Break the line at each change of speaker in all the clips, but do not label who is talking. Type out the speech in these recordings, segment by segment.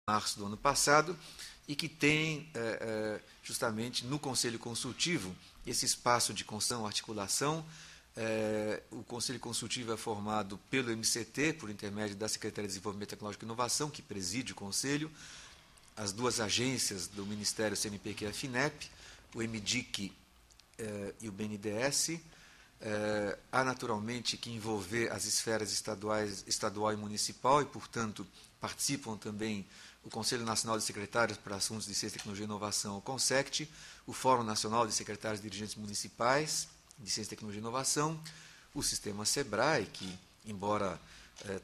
março do ano passado, e que tem, justamente, no Conselho Consultivo, esse espaço de construção, articulação. O Conselho Consultivo é formado pelo MCT, por intermédio da Secretaria de Desenvolvimento Tecnológico e Inovação, que preside o Conselho, as duas agências do Ministério CNPq e a FINEP, o MDIC e o BNDES. Há, naturalmente, que envolver as esferas estadual e municipal, e, portanto, participam também o Conselho Nacional de Secretários para Assuntos de Ciência, Tecnologia e Inovação, o CONSECT, o Fórum Nacional de Secretários e Dirigentes Municipais de Ciência, Tecnologia e Inovação, o Sistema SEBRAE, que, embora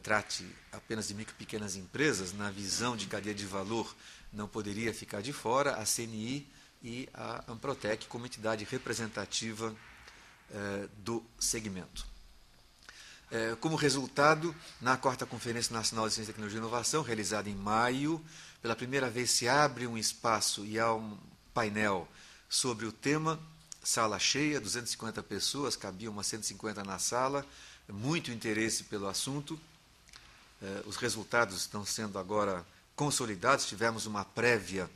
trate apenas de micro e pequenas empresas, na visão de cadeia de valor, não poderia ficar de fora, a CNI e a Amprotec, como entidade representativa do segmento. Como resultado, na 4ª Conferência Nacional de Ciência, Tecnologia e Inovação, realizada em maio, pela primeira vez se abre um espaço e há um painel sobre o tema, sala cheia, 250 pessoas, cabiam umas 150 na sala, muito interesse pelo assunto. Os resultados estão sendo agora consolidados, tivemos uma prévia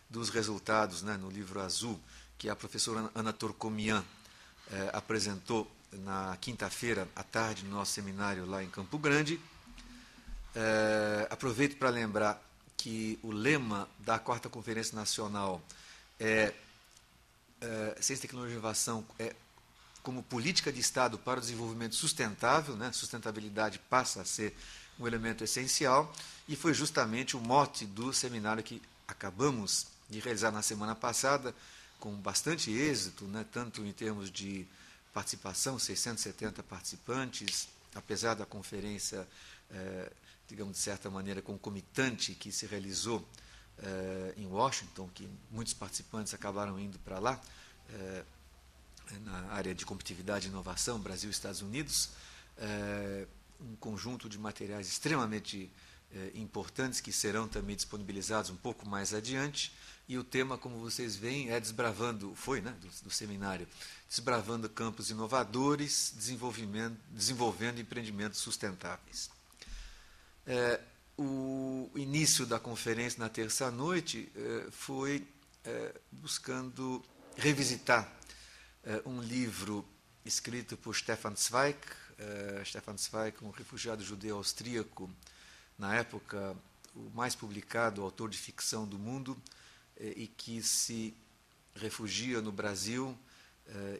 dos resultados, né, no livro azul, que a professora Ana Torcomian apresentou na quinta-feira à tarde no nosso seminário lá em Campo Grande. Aproveito para lembrar que o lema da 4ª Conferência Nacional é Ciência, Tecnologia e Inovação como política de Estado para o desenvolvimento sustentável, né? Sustentabilidade passa a ser um elemento essencial, e foi justamente o mote do seminário que acabamos de realizar na semana passada, com bastante êxito, né? Tanto em termos de participação, 670 participantes, apesar da conferência, digamos, de certa maneira, concomitante, que se realizou em Washington, que muitos participantes acabaram indo para lá, na área de competitividade e inovação, Brasil e Estados Unidos, um conjunto de materiais extremamente importantes que serão também disponibilizados um pouco mais adiante, e o tema, como vocês veem, é desbravando, foi, né, do seminário, desbravando campos inovadores, desenvolvendo empreendimentos sustentáveis. O início da conferência na terça-noite foi buscando revisitar um livro escrito por Stefan Zweig. Stefan Zweig, um refugiado judeu austríaco, na época o mais publicado autor de ficção do mundo, e que se refugia no Brasil,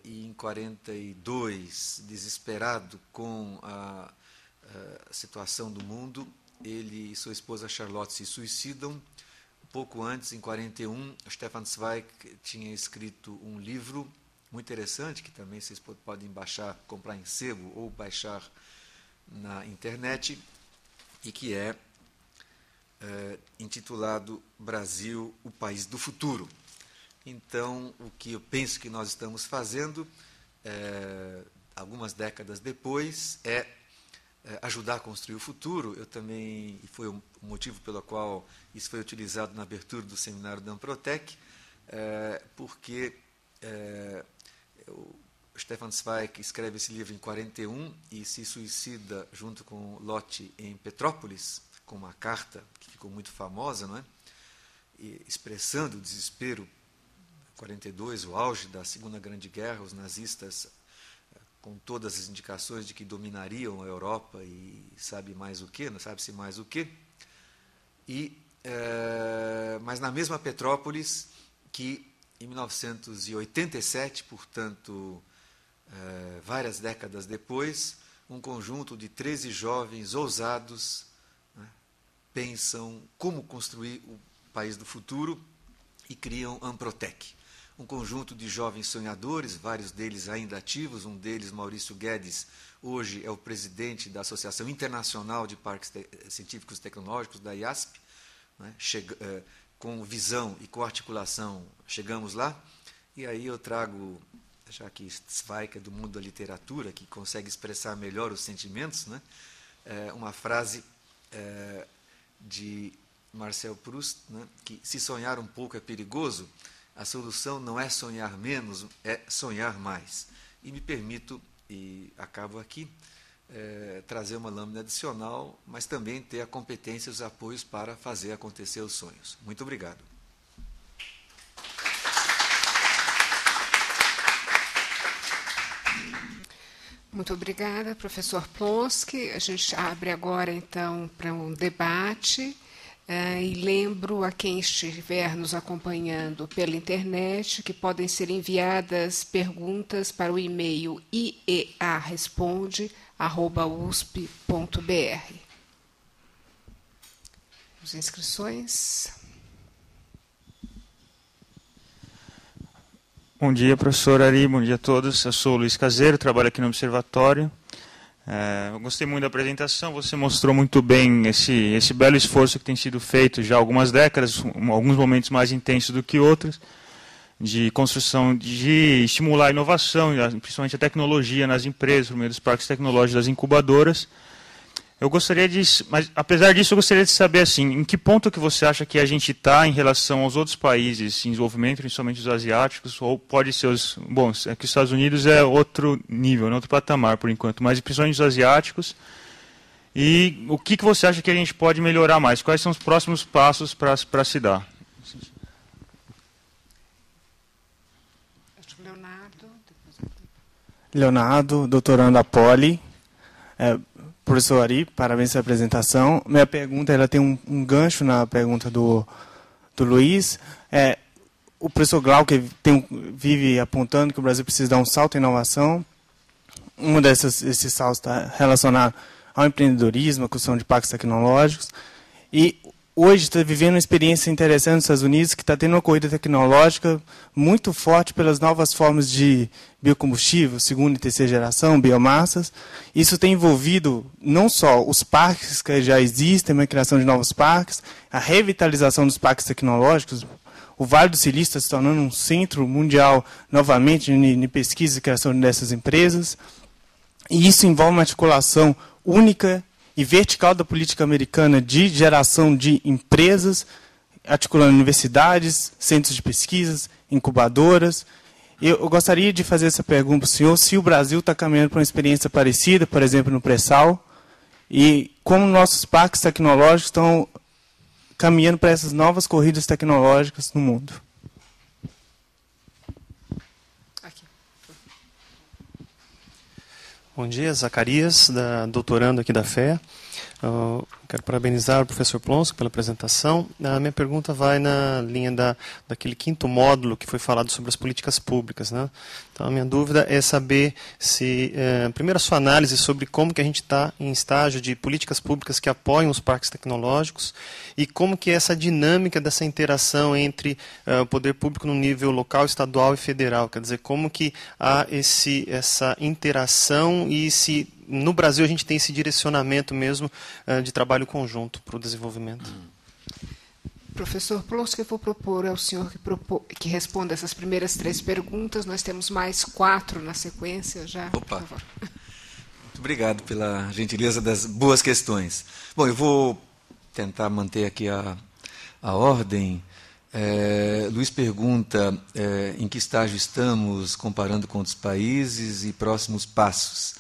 e em 1942, desesperado com a situação do mundo, ele e sua esposa Charlotte se suicidam. Pouco antes, em 1941, Stefan Zweig tinha escrito um livro muito interessante, que também vocês podem baixar, comprar em sebo ou baixar na internet, e que é intitulado Brasil, o País do Futuro. Então, o que eu penso que nós estamos fazendo, algumas décadas depois, é ajudar a construir o futuro. Eu também, e foi o motivo pelo qual isso foi utilizado na abertura do seminário da Amprotec, porque o Stefan Zweig escreve esse livro em 1941 e se suicida junto com Lott em Petrópolis, com uma carta que ficou muito famosa, não é? E expressando o desespero. 1942, o auge da Segunda Grande Guerra, os nazistas, com todas as indicações de que dominariam a Europa e sabe-se mais o quê. Mas na mesma Petrópolis que, em 1987, portanto, várias décadas depois, um conjunto de 13 jovens ousados, né, pensam como construir o país do futuro e criam Amprotec. Um conjunto de jovens sonhadores, vários deles ainda ativos, um deles, Maurício Guedes, hoje é o presidente da Associação Internacional de Parques Científicos e Tecnológicos, da IASP, né, com visão e com articulação, chegamos lá, e aí eu trago, já que Zweig é do mundo da literatura, que consegue expressar melhor os sentimentos, né, uma frase de Marcel Proust, né, que se sonhar um pouco é perigoso, a solução não é sonhar menos, é sonhar mais. E me permito, e acabo aqui, trazer uma lâmina adicional, mas também ter a competência e os apoios para fazer acontecer os sonhos. Muito obrigado.
Muito obrigada, professor Plonsky. A gente abre agora, então, para um debate. E lembro a quem estiver nos acompanhando pela internet que podem ser enviadas perguntas para o e-mail iearesponde@usp.br. As inscrições.
Bom dia, professor Ari, bom dia a todos. Eu sou o Luiz Caseiro, trabalho aqui no Observatório. Eu gostei muito da apresentação, você mostrou muito bem esse belo esforço que tem sido feito já há algumas décadas, alguns momentos mais intensos do que outros, de construção, de estimular a inovação, principalmente a tecnologia nas empresas, por meio dos parques tecnológicos das incubadoras. Eu gostaria de, mas apesar disso, eu gostaria de saber assim, em que ponto que você acha que a gente está em relação aos outros países em desenvolvimento, principalmente os asiáticos, ou pode ser os... Bom, é que os Estados Unidos é outro nível, outro patamar por enquanto, mas principalmente os asiáticos. E o que você acha que a gente pode melhorar mais? Quais são os próximos passos para se dar?
Leonardo, doutorando a Poli. Professor Ari, parabéns pela apresentação. Minha pergunta ela tem um gancho na pergunta do Luiz. O professor Glauque vive apontando que o Brasil precisa dar um salto em inovação. Um desses saltos está relacionado ao empreendedorismo, à construção de parques tecnológicos. E hoje está vivendo uma experiência interessante nos Estados Unidos, que está tendo uma corrida tecnológica muito forte pelas novas formas de biocombustível, segunda e terceira geração, biomassas. Isso tem envolvido não só os parques que já existem, a criação de novos parques, a revitalização dos parques tecnológicos. O Vale do Silício está se tornando um centro mundial, novamente, de pesquisa e criação dessas empresas. E isso envolve uma articulação única e vertical da política americana de geração de empresas, articulando universidades, centros de pesquisas, incubadoras. Eu gostaria de fazer essa pergunta para o senhor, se o Brasil está caminhando para uma experiência parecida, por exemplo, no pré-sal, e como nossos parques tecnológicos estão caminhando para essas novas corridas tecnológicas no mundo.
Bom dia, Zacarias, doutorando aqui da FEA. Quero parabenizar o professor Plonsky pela apresentação. A minha pergunta vai na linha daquele quinto módulo que foi falado sobre as políticas públicas, né? Então, a minha dúvida é saber se, primeiro, a sua análise sobre como que a gente está em estágio de políticas públicas que apoiam os parques tecnológicos e como que é essa dinâmica dessa interação entre o poder público no nível local, estadual e federal. Quer dizer, como que há essa interação e se no Brasil a gente tem esse direcionamento mesmo de trabalho conjunto para o desenvolvimento.
Professor Plonsky, eu vou propor ao senhor que responda essas primeiras 3 perguntas. Nós temos mais 4 na sequência já.
Opa! Muito obrigado pela gentileza das boas questões. Bom, eu vou tentar manter aqui a ordem. Luiz pergunta em que estágio estamos comparando com outros países e próximos passos.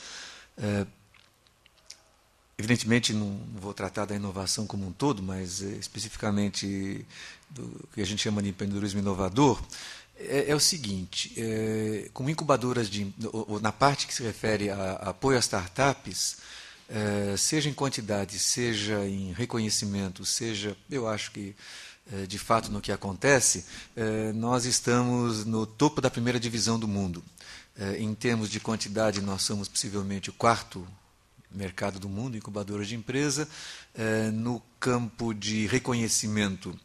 Evidentemente, não vou tratar da inovação como um todo, mas especificamente do que a gente chama de empreendedorismo inovador, é o seguinte, como incubadoras, na parte que se refere a apoio às startups, seja em quantidade, seja em reconhecimento, seja, eu acho que, de fato, no que acontece, nós estamos no topo da primeira divisão do mundo. Em termos de quantidade, nós somos possivelmente o 4º mercado do mundo, incubadoras de empresa. No campo de reconhecimento,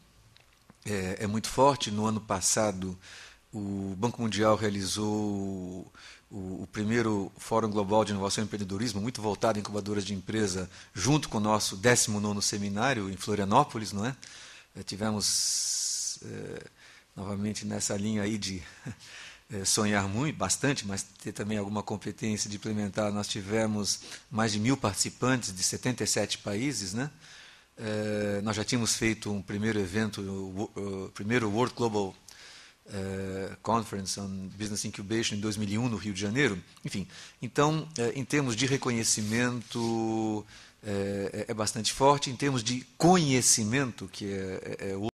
é muito forte. No ano passado, o Banco Mundial realizou o primeiro Fórum Global de Inovação e Empreendedorismo, muito voltado a incubadoras de empresa, junto com o nosso 19º seminário em Florianópolis, não é? Tivemos, novamente, nessa linha aí de sonhar muito, bastante, mas ter também alguma competência de implementar. Nós tivemos mais de 1.000 participantes de 77 países, né? Nós já tínhamos feito um primeiro evento, o primeiro World Global Conference on Business Incubation em 2001 no Rio de Janeiro. Enfim, então, em termos de reconhecimento, é bastante forte. Em termos de conhecimento, que é